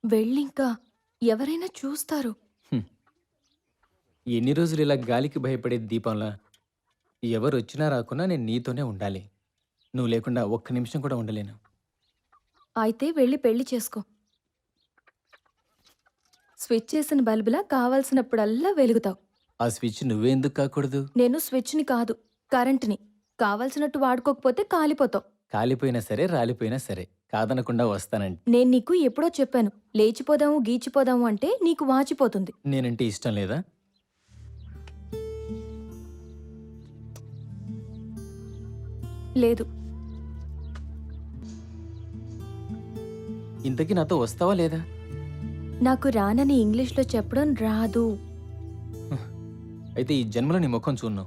వెళ్ళింకా ఎవరైనా చూస్తారు. హ్మ్. ఎన్ని రోజులు ఇలా గాలికి భయపడే దీపంలా ఎవరొచ్చినా రాకున్నా నేను నీతోనే ఉండాలి. నువ్వు లేకుండా ఒక్క నిమిషం కూడా ఉండలేను. అయితే వెళ్ళి పెళ్లి చేసుకో. స్విచ్ చేసిన బల్బులా కావాల్సినప్పుడల్లా వెలుగుతావు. ఆ స్విచ్ నువ్వే ఎందుకు కాకూడదు? నేను స్విచ్‌ని కాదు, కరెంట్‌ని. కావాల్సినట్టు వాడుకోకపోతే కాలిపోతావు. కాలిపోయినా సరే, రాలిపోయినా సరే కాదనకుండా వస్తానంటే నేను నీకు ఎప్పుడో చెప్పాను. లేచిపోదాము, గీచిపోదాము అంటే నీకు వాచిపోతుంది. నేనంటే ఇష్టం లేదా? లేదు. ఇంతకీ నాతో వస్తావా లేదా? నాకు రానని ఇంగ్లీష్‌లో చెప్పడం రాదు. అయితే ఈ జన్మలో నీ ముఖం చూడను.